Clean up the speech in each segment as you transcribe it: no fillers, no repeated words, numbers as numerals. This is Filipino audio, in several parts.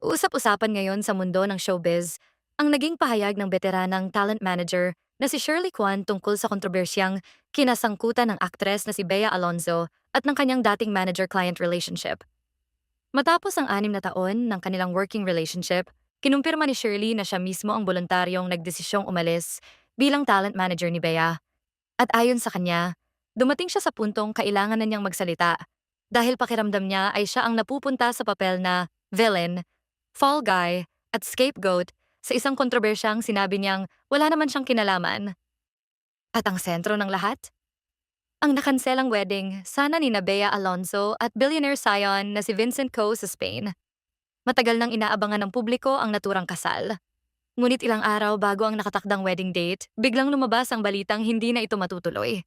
Usap-usapan ngayon sa mundo ng showbiz ang naging pahayag ng veteranang talent manager na si Shirley Kwan tungkol sa kontrobersyang kinasangkutan ng aktres na si Bea Alonzo at ng kanyang dating manager-client relationship. Matapos ang 6 na taon ng kanilang working relationship, kinumpirma ni Shirley na siya mismo ang voluntaryong nagdesisyong umalis bilang talent manager ni Bea. At ayon sa kanya, dumating siya sa puntong kailangan na niyang magsalita dahil pakiramdam niya ay siya ang napupunta sa papel na villain, fall guy, at scapegoat sa isang kontrobersyang sinabi niyang wala naman siyang kinalaman. At ang sentro ng lahat? Ang nakanselang wedding sana ni Bea Alonzo at billionaire scion na si Vincent Ko sa Spain. Matagal nang inaabangan ng publiko ang naturang kasal. Ngunit ilang araw bago ang nakatakdang wedding date, biglang lumabas ang balitang hindi na ito matutuloy.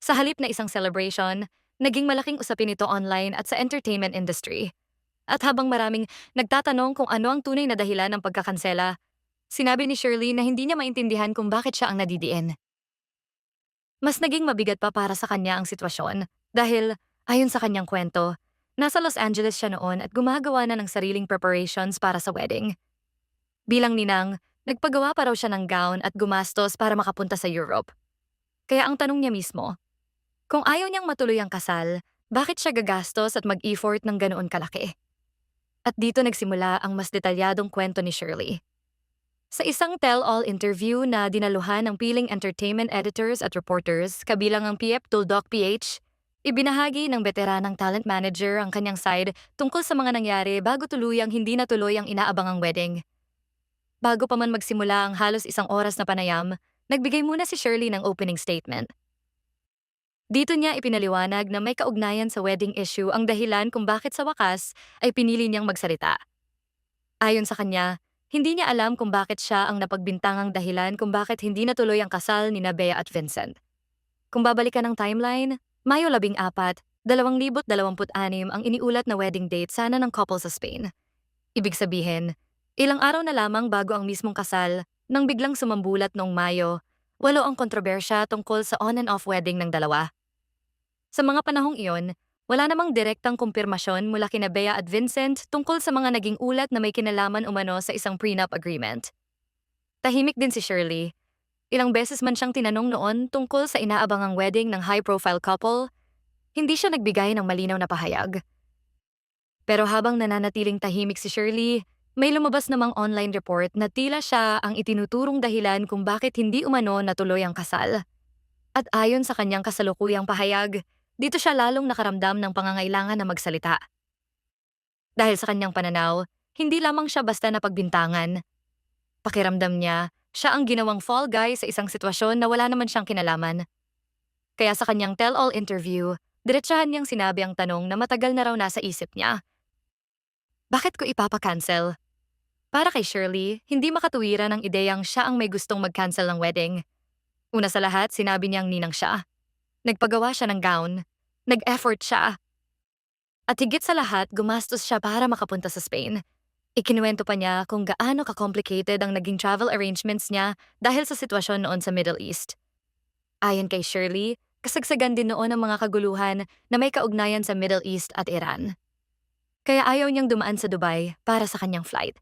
Sa halip na isang celebration, naging malaking usapin ito online at sa entertainment industry. At habang maraming nagtatanong kung ano ang tunay na dahilan ng pagkakansela, sinabi ni Shirley na hindi niya maintindihan kung bakit siya ang nadidiin. Mas naging mabigat pa para sa kanya ang sitwasyon dahil, ayon sa kanyang kwento, nasa Los Angeles siya noon at gumagawa na ng sariling preparations para sa wedding. Bilang ninang, nagpagawa pa raw siya ng gown at gumastos para makapunta sa Europe. Kaya ang tanong niya mismo, kung ayaw niyang matuloy ang kasal, bakit siya gagastos at mag-effort ng ganoon kalaki? At dito nagsimula ang mas detalyadong kwento ni Shirley. Sa isang tell-all interview na dinaluhan ng piling entertainment editors at reporters kabilang ang PF Tulldog PH, ibinahagi ng veteranang talent manager ang kanyang side tungkol sa mga nangyari bago tuluyang hindi natuloy ang inaabangang wedding. Bago pa man magsimula ang halos 1 oras na panayam, nagbigay muna si Shirley ng opening statement. Dito niya ipinaliwanag na may kaugnayan sa wedding issue ang dahilan kung bakit sa wakas ay pinili niyang magsalita. Ayon sa kanya, hindi niya alam kung bakit siya ang napagbintangang dahilan kung bakit hindi natuloy ang kasal ni Bea at Vincent. Kung babalikan ang timeline, Mayo 14, 2026 ang iniulat na wedding date sana ng couple sa Spain. Ibig sabihin, ilang araw na lamang bago ang mismong kasal, nang biglang sumambulat noong Mayo, 8 ang kontrobersya tungkol sa on and off wedding ng dalawa. Sa mga panahong iyon, wala namang direktang kumpirmasyon mula kina Bea at Vincent tungkol sa mga naging ulat na may kinalaman umano sa isang prenup agreement. Tahimik din si Shirley. Ilang beses man siyang tinanong noon tungkol sa inaabangang wedding ng high-profile couple, hindi siya nagbigay ng malinaw na pahayag. Pero habang nananatiling tahimik si Shirley, may lumabas namang online report na tila siya ang itinuturong dahilan kung bakit hindi umano natuloy ang kasal. At ayon sa kanyang kasalukuyang pahayag, dito siya lalong nakaramdam ng pangangailangan na magsalita. Dahil sa kanyang pananaw, hindi lamang siya basta napagbintangan. Pakiramdam niya, siya ang ginawang fall guy sa isang sitwasyon na wala naman siyang kinalaman. Kaya sa kanyang tell-all interview, diretsahan niyang sinabi ang tanong na matagal na raw nasa isip niya. Bakit ko ipapa-cancel? Para kay Shirley, hindi makatuwiran ang ideyang siya ang may gustong mag-cancel ng wedding. Una sa lahat, sinabi niyang ninang siya. Nagpagawa siya ng gown. Nag-effort siya. At higit sa lahat, gumastos siya para makapunta sa Spain. Ikinuwento pa niya kung gaano ka-complicated ang naging travel arrangements niya dahil sa sitwasyon noon sa Middle East. Ayon kay Shirley, kasagsagan din noon ang mga kaguluhan na may kaugnayan sa Middle East at Iran. Kaya ayaw niyang dumaan sa Dubai para sa kanyang flight.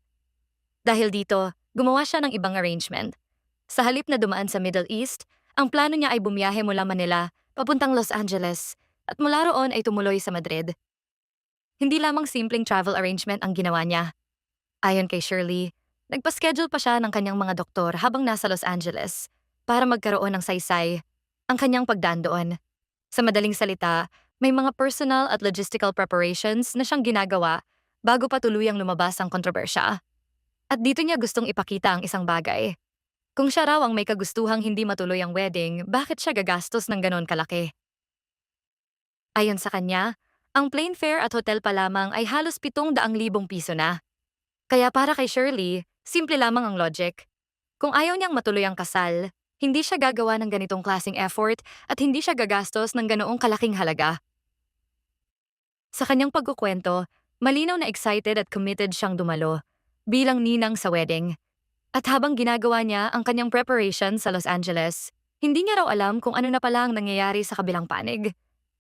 Dahil dito, gumawa siya ng ibang arrangement. Sa halip na dumaan sa Middle East, ang plano niya ay bumiyahe mula Manila papuntang Los Angeles at mula roon ay tumuloy sa Madrid. Hindi lamang simpleng travel arrangement ang ginawa niya. Ayon kay Shirley, nagpa-schedule pa siya ng kanyang mga doktor habang nasa Los Angeles para magkaroon ng saysay ang kanyang pagdaan doon. Sa madaling salita, may mga personal at logistical preparations na siyang ginagawa bago pa tuluyang lumabas ang kontrobersya. At dito niya gustong ipakita ang isang bagay. Kung siya raw ang may kagustuhang hindi matuloy ang wedding, bakit siya gagastos ng ganon kalaki? Ayon sa kanya, ang plane fare at hotel pa lamang ay halos 700,000 piso na. Kaya para kay Shirley, simple lamang ang logic. Kung ayaw niyang matuloy ang kasal, hindi siya gagawa ng ganitong klaseng effort at hindi siya gagastos ng ganoong kalaking halaga. Sa kanyang pagkukwento, malinaw na excited at committed siyang dumalo bilang ninang sa wedding. At habang ginagawa niya ang kanyang preparation sa Los Angeles, hindi niya raw alam kung ano na pala ang nangyayari sa kabilang panig.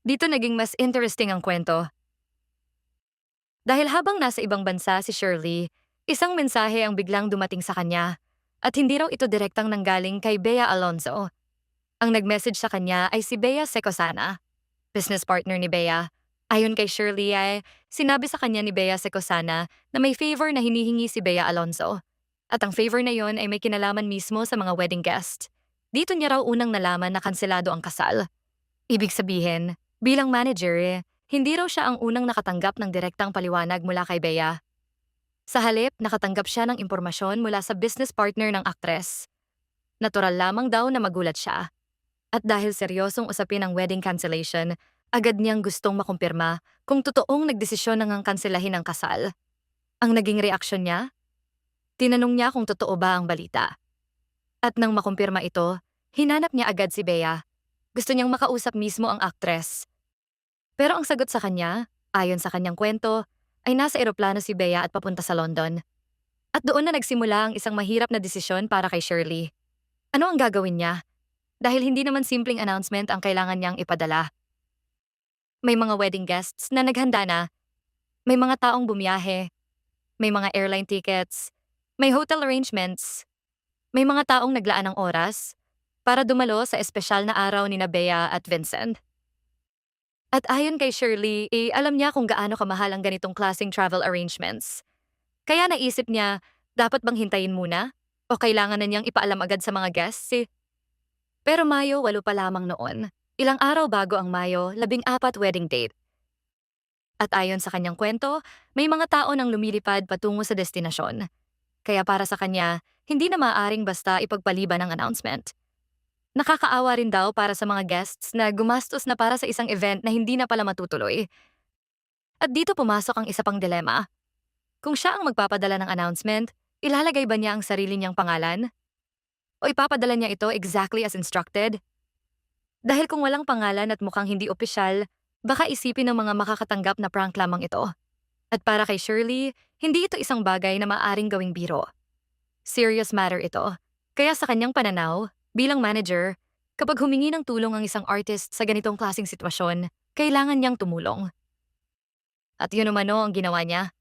Dito naging mas interesting ang kwento. Dahil habang nasa ibang bansa si Shirley, isang mensahe ang biglang dumating sa kanya at hindi raw ito direktang nanggaling kay Bea Alonzo. Ang nag-message sa kanya ay si Bea Secosana, business partner ni Bea. Ayon kay Shirley ay sinabi sa kanya ni Bea Secosana na may favor na hinihingi si Bea Alonzo. At ang favor na yon ay may kinalaman mismo sa mga wedding guest. Dito niya raw unang nalaman na kanselado ang kasal. Ibig sabihin, bilang manager, hindi raw siya ang unang nakatanggap ng direktang paliwanag mula kay Bea. Sa halip, nakatanggap siya ng impormasyon mula sa business partner ng aktres. Natural lamang daw na magulat siya. At dahil seryosong usapin ang wedding cancellation, agad niyang gustong makumpirma kung totoong nagdesisyon na ngang kanselahin ang kasal. Ang naging reaksyon niya? Tinanong niya kung totoo ba ang balita. At nang makumpirma ito, hinanap niya agad si Bea. Gusto niyang makausap mismo ang aktres. Pero ang sagot sa kanya, ayon sa kanyang kwento, ay nasa eroplano si Bea at papunta sa London. At doon na nagsimula ang isang mahirap na desisyon para kay Shirley. Ano ang gagawin niya? Dahil hindi naman simpleng announcement ang kailangan niyang ipadala. May mga wedding guests na naghanda na, may mga taong bumiyahe, may mga airline tickets, may hotel arrangements, may mga taong naglaan ng oras para dumalo sa espesyal na araw ni Bea at Vincent. At ayon kay Shirley, alam niya kung gaano kamahal ang ganitong klaseng travel arrangements. Kaya naisip niya, dapat bang hintayin muna? O kailangan na niyang ipaalam agad sa mga guests? Pero Mayo 8 pa lamang noon. Ilang araw bago ang Mayo 14 wedding date. At ayon sa kanyang kwento, may mga tao nang lumilipad patungo sa destinasyon. Kaya para sa kanya, hindi na maaaring basta ipagpaliban ang announcement. Nakakaawa rin daw para sa mga guests na gumastos na para sa isang event na hindi na pala matutuloy. At dito pumasok ang isa pang dilema. Kung siya ang magpapadala ng announcement, ilalagay ba niya ang sarili niyang pangalan? O ipapadala niya ito exactly as instructed? Dahil kung walang pangalan at mukhang hindi opisyal, baka isipin ng mga makakatanggap na prank lamang ito. At para kay Shirley, hindi ito isang bagay na maaaring gawing biro. Serious matter ito. Kaya sa kanyang pananaw, bilang manager, kapag humingi ng tulong ang isang artist sa ganitong klaseng sitwasyon, kailangan niyang tumulong. At yun umano ang ginawa niya.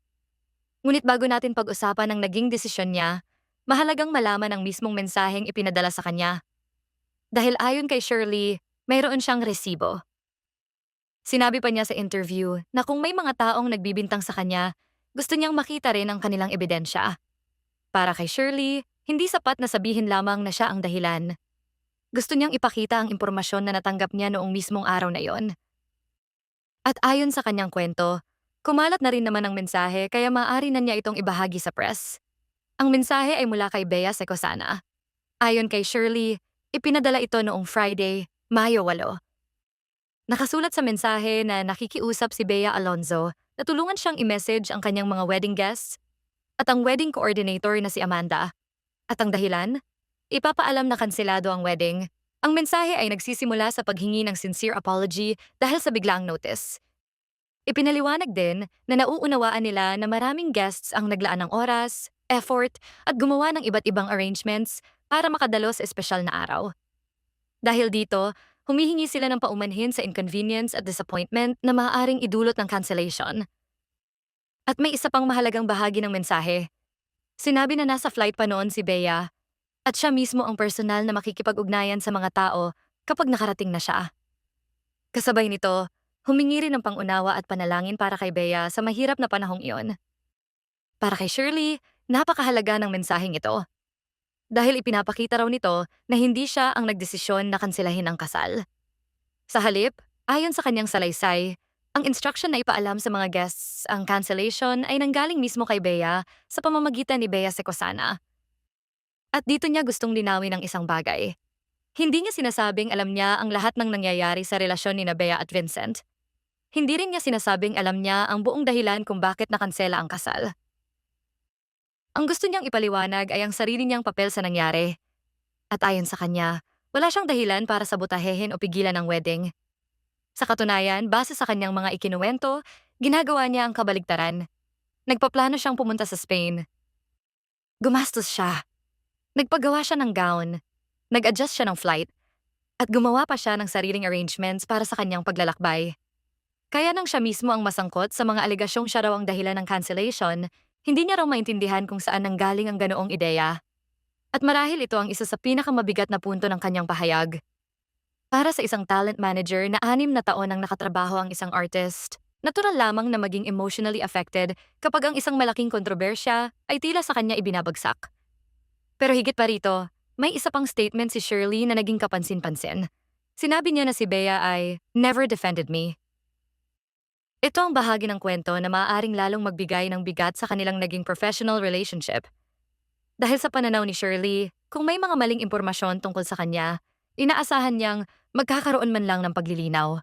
Ngunit bago natin pag-usapan ang naging desisyon niya, mahalagang malaman ang mismong mensaheng ipinadala sa kanya. Dahil ayon kay Shirley, mayroon siyang resibo. Sinabi pa niya sa interview na kung may mga taong nagbibintang sa kanya, gusto niyang makita rin ang kanilang ebidensya. Para kay Shirley, hindi sapat na sabihin lamang na siya ang dahilan. Gusto niyang ipakita ang impormasyon na natanggap niya noong mismong araw na yon. At ayon sa kanyang kwento, kumalat na rin naman ang mensahe kaya maaari na niya itong ibahagi sa press. Ang mensahe ay mula kay Bea Secosana. Ayon kay Shirley, ipinadala ito noong Friday, Mayo 8. Nakasulat sa mensahe na nakikiusap si Bea Alonzo na tulungan siyang i-message ang kanyang mga wedding guests at ang wedding coordinator na si Amanda. At ang dahilan? Ipapaalam na kanselado ang wedding. Ang mensahe ay nagsisimula sa paghingi ng sincere apology dahil sa biglaang notice. Ipinaliwanag din na nauunawaan nila na maraming guests ang naglaan ng oras, effort, at gumawa ng iba't ibang arrangements para makadalo sa espesyal na araw. Dahil dito, humihingi sila ng paumanhin sa inconvenience at disappointment na maaaring idulot ng cancellation. At may isa pang mahalagang bahagi ng mensahe. Sinabi na nasa flight pa noon si Bea at siya mismo ang personal na makikipag-ugnayan sa mga tao kapag nakarating na siya. Kasabay nito, humingi rin ng pangunawa at panalangin para kay Bea sa mahirap na panahong iyon. Para kay Shirley, napakahalaga ng mensaheng ito. Dahil ipinapakita raw nito na hindi siya ang nagdesisyon na kanselahin ang kasal. Sa halip, ayon sa kanyang salaysay, ang instruction na ipaalam sa mga guests ang cancellation ay nanggaling mismo kay Bea sa pamamagitan ni Bea Secosana. At dito niya gustong linawin ang isang bagay. Hindi niya sinasabing alam niya ang lahat ng nangyayari sa relasyon ni Bea at Vincent. Hindi rin niya sinasabing alam niya ang buong dahilan kung bakit nakansela ang kasal. Ang gusto niyang ipaliwanag ay ang sarili niyang papel sa nangyari. At ayon sa kanya, wala siyang dahilan para sabotahehin o pigilan ang wedding. Sa katunayan, base sa kanyang mga ikinuwento, ginagawa niya ang kabaligtaran. Nagpaplano siyang pumunta sa Spain. Gumastos siya. Nagpagawa siya ng gown. Nag-adjust siya ng flight. At gumawa pa siya ng sariling arrangements para sa kanyang paglalakbay. Kaya nang siya mismo ang masangkot sa mga alegasyong siya raw ang dahilan ng cancellation, hindi niya raw maintindihan kung saan nanggaling ang ganoong ideya. At marahil ito ang isa sa pinakamabigat na punto ng kanyang pahayag. Para sa isang talent manager na 6 na taon ang nakatrabaho ang isang artist, natural lamang na maging emotionally affected kapag ang isang malaking kontrobersya ay tila sa kanya ibinabagsak. Pero higit pa rito, may isa pang statement si Shirley na naging kapansin-pansin. Sinabi niya na si Bea ay never defended me. Ito ang bahagi ng kwento na maaaring lalong magbigay ng bigat sa kanilang naging professional relationship. Dahil sa pananaw ni Shirley, kung may mga maling impormasyon tungkol sa kanya, inaasahan niyang magkakaroon man lang ng paglilinaw.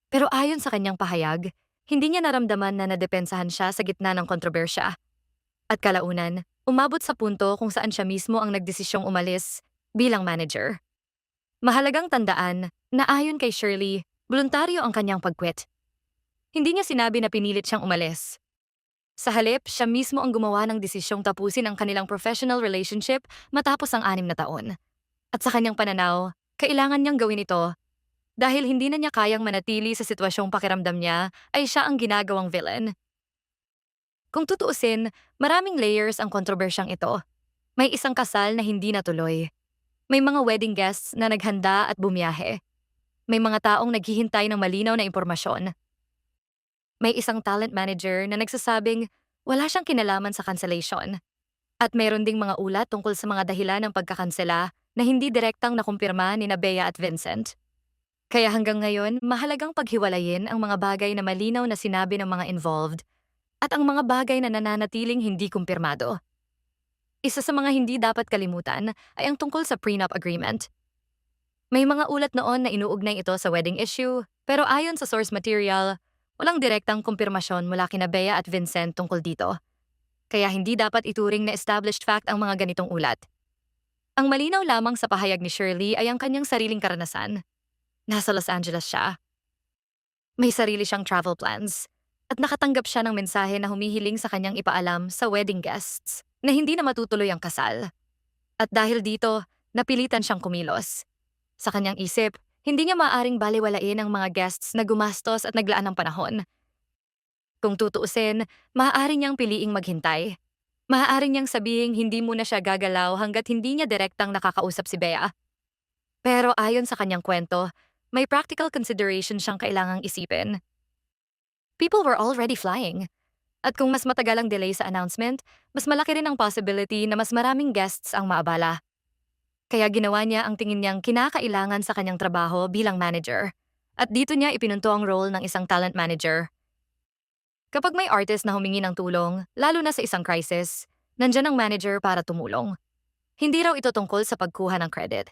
Pero ayon sa kanyang pahayag, hindi niya naramdaman na nadepensahan siya sa gitna ng kontrobersya. At kalaunan, umabot sa punto kung saan siya mismo ang nagdesisyong umalis bilang manager. Mahalagang tandaan na ayon kay Shirley, voluntaryo ang kanyang pag-quit. Hindi niya sinabi na pinilit siyang umalis. Sa halip, siya mismo ang gumawa ng desisyong tapusin ang kanilang professional relationship matapos ang 6 na taon. At sa kanyang pananaw, kailangan niyang gawin ito dahil hindi na niya kayang manatili sa sitwasyong pakiramdam niya ay siya ang ginagawang villain. Kung tutuusin, maraming layers ang kontrobersyang ito. May isang kasal na hindi natuloy. May mga wedding guests na naghanda at bumiyahe. May mga taong naghihintay ng malinaw na impormasyon. May isang talent manager na nagsasabing wala siyang kinalaman sa cancellation. At mayroon ding mga ulat tungkol sa mga dahilan ng pagkakansela na hindi direktang nakumpirma ni Bea at Vincent. Kaya hanggang ngayon, mahalagang paghiwalayin ang mga bagay na malinaw na sinabi ng mga involved at ang mga bagay na nananatiling hindi kumpirmado. Isa sa mga hindi dapat kalimutan ay ang tungkol sa prenup agreement. May mga ulat noon na inuugnay ito sa wedding issue, pero ayon sa source material, walang direktang kumpirmasyon mula kina Bea at Vincent tungkol dito. Kaya hindi dapat ituring na established fact ang mga ganitong ulat. Ang malinaw lamang sa pahayag ni Shirley ay ang kanyang sariling karanasan. Nasa Los Angeles siya. May sarili siyang travel plans. At nakatanggap siya ng mensahe na humihiling sa kanyang ipaalam sa wedding guests na hindi na matutuloy ang kasal. At dahil dito, napilitan siyang kumilos. Sa kanyang isip, hindi niya maaring baliwalain ang mga guests na gumastos at naglaan ng panahon. Kung tutuusin, maaari niyang piliing maghintay. Maaari niyang sabihing hindi muna siya gagalaw hanggat hindi niya direktang nakakausap si Bea. Pero ayon sa kanyang kwento, may practical consideration siyang kailangang isipin. People were already flying. At kung mas matagal ang delay sa announcement, mas malaki rin ang possibility na mas maraming guests ang maabala. Kaya ginawa niya ang tingin niyang kinakailangan sa kanyang trabaho bilang manager. At dito niya ipinunto ang role ng isang talent manager. Kapag may artist na humingi ng tulong, lalo na sa isang crisis, nandyan ang manager para tumulong. Hindi raw ito tungkol sa pagkuha ng credit.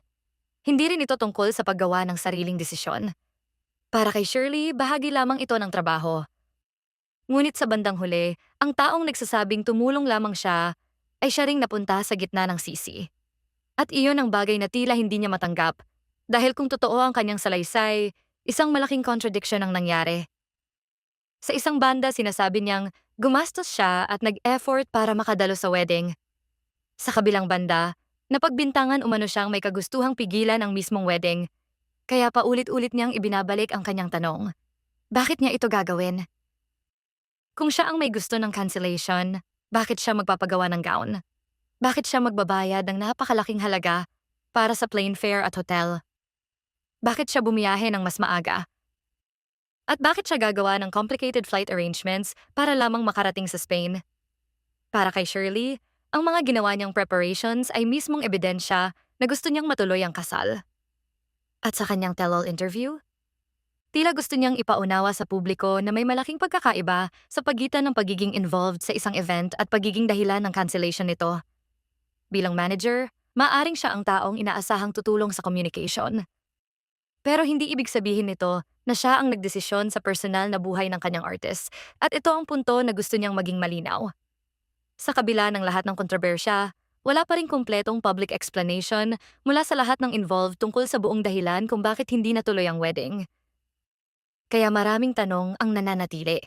Hindi rin ito tungkol sa paggawa ng sariling desisyon. Para kay Shirley, bahagi lamang ito ng trabaho. Ngunit sa bandang huli, ang taong nagsasabing tumulong lamang siya ay siya ring napunta sa gitna ng sisi. At iyon ang bagay na tila hindi niya matanggap. Dahil kung totoo ang kanyang salaysay, isang malaking contradiction ang nangyari. Sa isang banda, sinasabi niyang gumastos siya at nag-effort para makadalo sa wedding. Sa kabilang banda, napagbintangan umano siyang may kagustuhang pigilan ang mismong wedding. Kaya paulit-ulit niyang ibinabalik ang kanyang tanong. Bakit niya ito gagawin? Kung siya ang may gusto ng cancellation, bakit siya magpapagawa ng gown? Bakit siya magbabayad ng napakalaking halaga para sa plane fare at hotel? Bakit siya bumiyahe ng mas maaga? At bakit siya gagawa ng complicated flight arrangements para lamang makarating sa Spain? Para kay Shirley, ang mga ginawa niyang preparations ay mismong ebidensya na gusto niyang matuloy ang kasal. At sa kanyang tell-all interview, tila gusto niyang ipaunawa sa publiko na may malaking pagkakaiba sa pagitan ng pagiging involved sa isang event at pagiging dahilan ng cancellation nito. Bilang manager, maaring siya ang taong inaasahang tutulong sa communication. Pero hindi ibig sabihin nito na siya ang nagdesisyon sa personal na buhay ng kanyang artist at ito ang punto na gusto niyang maging malinaw. Sa kabila ng lahat ng kontrobersya, wala pa ring kumpletong public explanation mula sa lahat ng involved tungkol sa buong dahilan kung bakit hindi natuloy ang wedding. Kaya maraming tanong ang nananatili.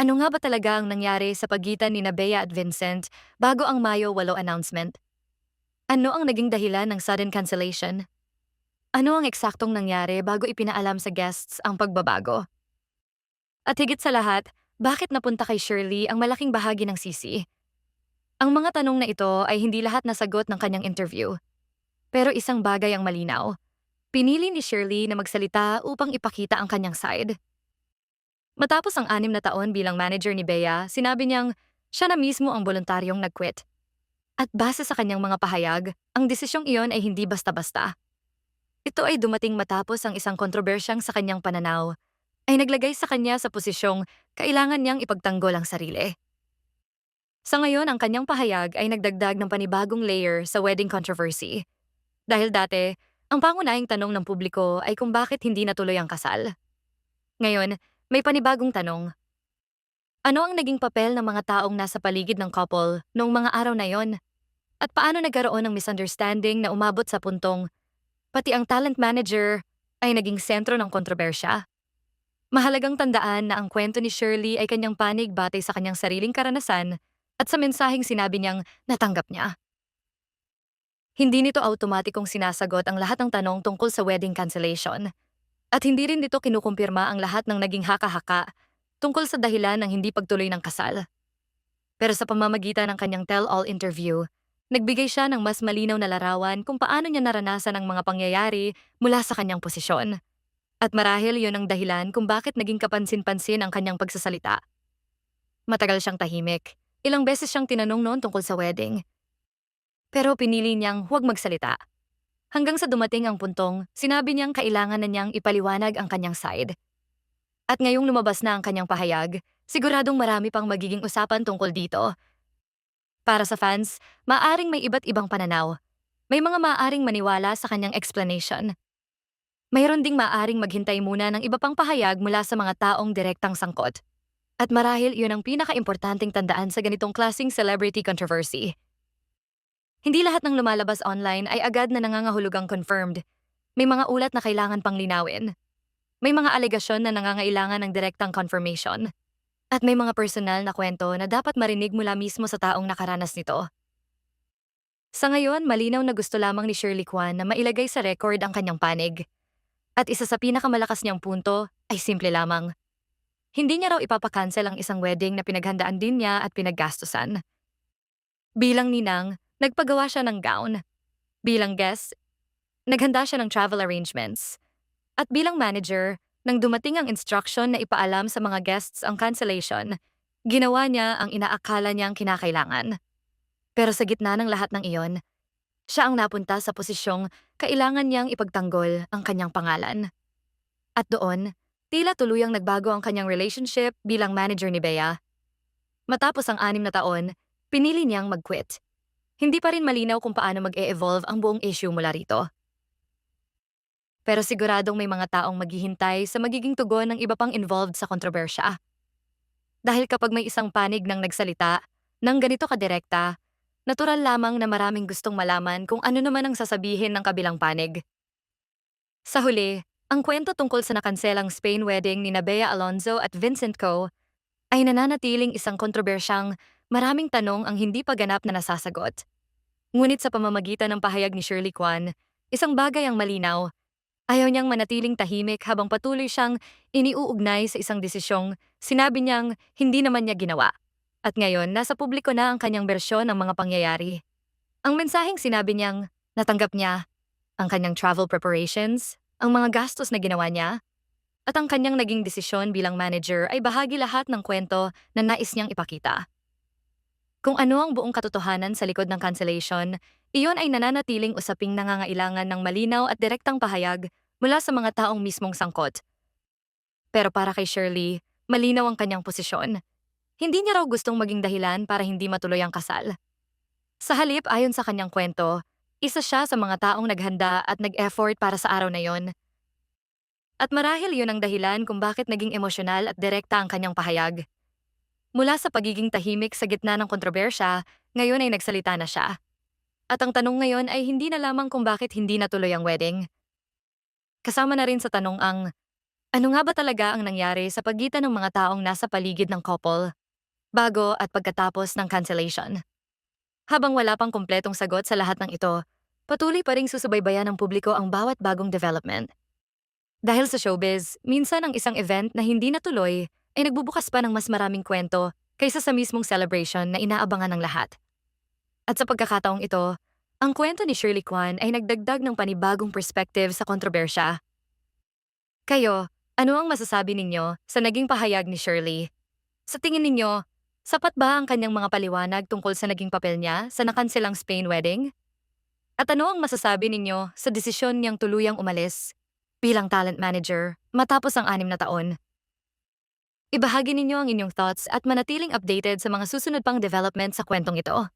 Ano nga ba talaga ang nangyari sa pagitan ni Bea at Vincent bago ang Mayo 8 announcement? Ano ang naging dahilan ng sudden cancellation? Ano ang eksaktong nangyari bago ipinaalam sa guests ang pagbabago? At higit sa lahat, bakit napunta kay Shirley ang malaking bahagi ng sisi? Ang mga tanong na ito ay hindi lahat nasagot ng kanyang interview. Pero isang bagay ang malinaw. Pinili ni Shirley na magsalita upang ipakita ang kanyang side. Matapos ang 6 na taon bilang manager ni Bea, sinabi niyang siya na mismo ang voluntaryong nag-quit. At base sa kanyang mga pahayag, ang desisyong iyon ay hindi basta-basta. Ito ay dumating matapos ang isang kontrobersyang sa kanyang pananaw ay naglagay sa kanya sa posisyong kailangan niyang ipagtanggol ang sarili. Sa ngayon, ang kanyang pahayag ay nagdagdag ng panibagong layer sa wedding controversy. Dahil dati, ang pangunahing tanong ng publiko ay kung bakit hindi natuloy ang kasal. Ngayon, may panibagong tanong. Ano ang naging papel ng mga taong nasa paligid ng couple noong mga araw na yon? At paano nagkaroon ng misunderstanding na umabot sa puntong pati ang talent manager ay naging sentro ng kontrobersya? Mahalagang tandaan na ang kwento ni Shirley ay kanyang panig batay sa kanyang sariling karanasan at sa mensaheng sinabi niyang natanggap niya. Hindi nito automatikong sinasagot ang lahat ng tanong tungkol sa wedding cancellation. At hindi rin nito kinukumpirma ang lahat ng naging haka-haka tungkol sa dahilan ng hindi pagtuloy ng kasal. Pero sa pamamagitan ng kanyang tell-all interview, nagbigay siya ng mas malinaw na larawan kung paano niya naranasan ang mga pangyayari mula sa kanyang posisyon. At marahil yon ang dahilan kung bakit naging kapansin-pansin ang kanyang pagsasalita. Matagal siyang tahimik. Ilang beses siyang tinanong noon tungkol sa wedding. Pero pinili niyang huwag magsalita. Hanggang sa dumating ang puntong, sinabi niyang kailangan na niyang ipaliwanag ang kanyang side. At ngayong lumabas na ang kanyang pahayag, siguradong marami pang magiging usapan tungkol dito. Para sa fans, maaring may iba't ibang pananaw. May mga maaring maniwala sa kanyang explanation. Mayroon ding maaring maghintay muna ng iba pang pahayag mula sa mga taong direktang sangkot. At marahil yun ang pinaka-importanting tandaan sa ganitong klaseng celebrity controversy. Hindi lahat ng lumalabas online ay agad na nangangahulugang confirmed. May mga ulat na kailangan pang linawin. May mga alegasyon na nangangailangan ng direktang confirmation. At may mga personal na kwento na dapat marinig mula mismo sa taong nakaranas nito. Sa ngayon, malinaw na gusto lamang ni Shirley Kwan na mailagay sa record ang kanyang panig. At isa sa pinakamalakas niyang punto ay simple lamang. Hindi niya raw ipapakancel ang isang wedding na pinaghandaan din niya at pinaggastusan. Bilang ninang, nagpagawa siya ng gown. Bilang guest, naghanda siya ng travel arrangements. At bilang manager, nang dumating ang instruction na ipaalam sa mga guests ang cancellation, ginawa niya ang inaakala niyang kinakailangan. Pero sa gitna ng lahat ng iyon, siya ang napunta sa posisyong kailangan niyang ipagtanggol ang kanyang pangalan. At doon, tila tuluyang nagbago ang kanyang relationship bilang manager ni Bea. Matapos ang 6 na taon, pinili niyang mag-quit. Hindi pa rin malinaw kung paano mag-e-evolve ang buong issue mula rito. Pero siguradong may mga taong maghihintay sa magiging tugon ng iba pang involved sa kontrobersya. Dahil kapag may isang panig ng nagsalita, ng ganito kadirekta, natural lamang na maraming gustong malaman kung ano naman ang sasabihin ng kabilang panig. Sa huli, ang kwento tungkol sa nakanselang Spain wedding ni Bea Alonzo at Vincent Ko ay nananatiling isang kontrobersyang maraming tanong ang hindi pa ganap na nasasagot. Ngunit sa pamamagitan ng pahayag ni Shirley Kwan, isang bagay ang malinaw. Ayaw niyang manatiling tahimik habang patuloy siyang iniuugnay sa isang desisyong sinabi niyang hindi naman niya ginawa. At ngayon, nasa publiko na ang kanyang bersyon ng mga pangyayari. Ang mensaheng sinabi niyang natanggap niya ang kanyang travel preparations, ang mga gastos na ginawa niya, at ang kanyang naging desisyon bilang manager ay bahagi lahat ng kwento na nais niyang ipakita. Kung ano ang buong katotohanan sa likod ng cancellation, iyon ay nananatiling usaping nangangailangan ng malinaw at direktang pahayag mula sa mga taong mismong sangkot. Pero para kay Shirley, malinaw ang kanyang posisyon. Hindi niya raw gustong maging dahilan para hindi matuloy ang kasal. Sa halip, ayon sa kanyang kwento, isa siya sa mga taong naghanda at nag-effort para sa araw na yon. At marahil yun ang dahilan kung bakit naging emosyonal at direkta ang kanyang pahayag. Mula sa pagiging tahimik sa gitna ng kontrobersya, ngayon ay nagsalita na siya. At ang tanong ngayon ay hindi na lamang kung bakit hindi natuloy ang wedding. Kasama na rin sa tanong ang, ano nga ba talaga ang nangyari sa pagitan ng mga taong nasa paligid ng couple, bago at pagkatapos ng cancellation? Habang wala pang kumpletong sagot sa lahat ng ito, patuloy pa ring susubaybayan ng publiko ang bawat bagong development. Dahil sa showbiz, minsan ang isang event na hindi natuloy ay nagbubukas pa ng mas maraming kwento kaysa sa mismong celebration na inaabangan ng lahat. At sa pagkakataong ito, ang kwento ni Shirley Kwan ay nagdagdag ng panibagong perspective sa kontrobersya. Kayo, ano ang masasabi ninyo sa naging pahayag ni Shirley? Sa tingin ninyo, sapat ba ang kanyang mga paliwanag tungkol sa naging papel niya sa nakanselang Spain wedding? At ano ang masasabi ninyo sa desisyon niyang tuluyang umalis bilang talent manager matapos ang 6 na taon? Ibahagi ninyo ang inyong thoughts at manatiling updated sa mga susunod pang development sa kwentong ito.